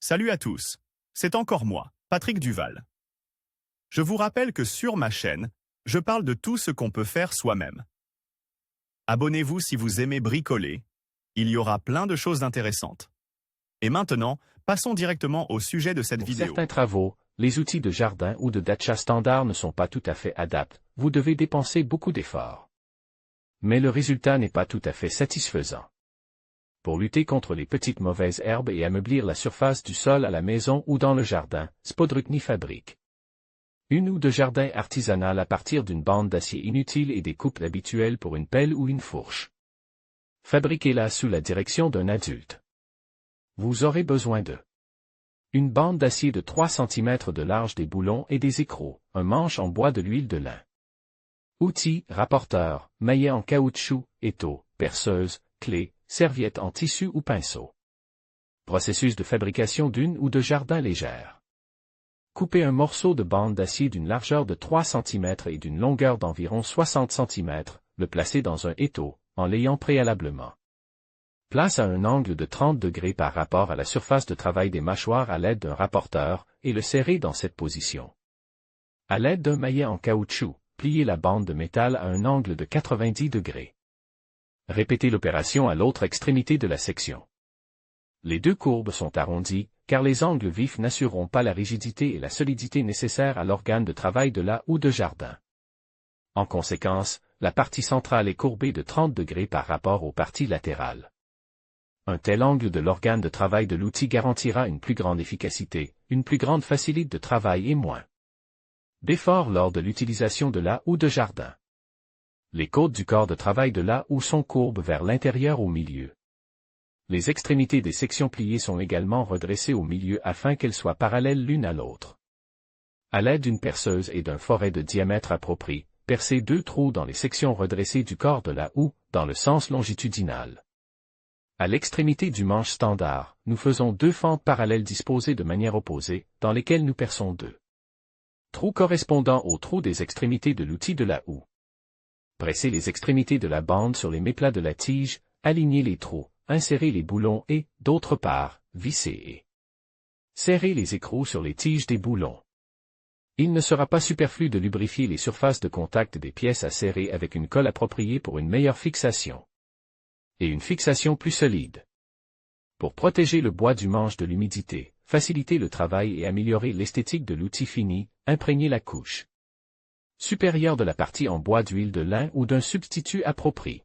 Salut à tous, c'est encore moi, Patrick Duval. Je vous rappelle que sur ma chaîne, je parle de tout ce qu'on peut faire soi-même. Abonnez-vous si vous aimez bricoler, il y aura plein de choses intéressantes. Et maintenant, passons directement au sujet de cette vidéo. Pour certains travaux, les outils de jardin ou de dacha standard ne sont pas tout à fait adaptés, vous devez dépenser beaucoup d'efforts. Mais le résultat n'est pas tout à fait satisfaisant. Pour lutter contre les petites mauvaises herbes et ameublir la surface du sol à la maison ou dans le jardin, Spodrutny fabrique une ou deux jardins artisanales à partir d'une bande d'acier inutile et des coupes habituelles pour une pelle ou une fourche. Fabriquez-la sous la direction d'un adulte. Vous aurez besoin de une bande d'acier de 3 cm de large, des boulons et des écrous, un manche en bois, de l'huile de lin. Outils, rapporteur, maillet en caoutchouc, étau, perceuse, clé, serviette en tissu ou pinceau. Processus de fabrication d'une ou deux jardins légères. Coupez un morceau de bande d'acier d'une largeur de 3 cm et d'une longueur d'environ 60 cm, le placez dans un étau, en l'ayant préalablement. Place à un angle de 30 degrés par rapport à la surface de travail des mâchoires à l'aide d'un rapporteur, et le serrez dans cette position. À l'aide d'un maillet en caoutchouc, pliez la bande de métal à un angle de 90 degrés. Répétez l'opération à l'autre extrémité de la section. Les deux courbes sont arrondies, car les angles vifs n'assureront pas la rigidité et la solidité nécessaires à l'organe de travail de la ou de jardin. En conséquence, la partie centrale est courbée de 30 degrés par rapport aux parties latérales. Un tel angle de l'organe de travail de l'outil garantira une plus grande efficacité, une plus grande facilité de travail et moins d'efforts lors de l'utilisation de la ou de jardin. Les côtes du corps de travail de la ou sont courbes vers l'intérieur au milieu. Les extrémités des sections pliées sont également redressées au milieu afin qu'elles soient parallèles l'une à l'autre. À l'aide d'une perceuse et d'un foret de diamètre approprié, percez 2 trous dans les sections redressées du corps de la ou, dans le sens longitudinal. À l'extrémité du manche standard, nous faisons 2 fentes parallèles disposées de manière opposée, dans lesquelles nous perçons 2 trous correspondant aux trous des extrémités de l'outil de la houe. Pressez les extrémités de la bande sur les méplats de la tige, alignez les trous, insérez les boulons et, d'autre part, vissez et serrez les écrous sur les tiges des boulons. Il ne sera pas superflu de lubrifier les surfaces de contact des pièces à serrer avec une colle appropriée pour une meilleure fixation et une fixation plus solide. Pour protéger le bois du manche de l'humidité, faciliter le travail et améliorer l'esthétique de l'outil fini, imprégnez la couche supérieure de la partie en bois d'huile de lin ou d'un substitut approprié.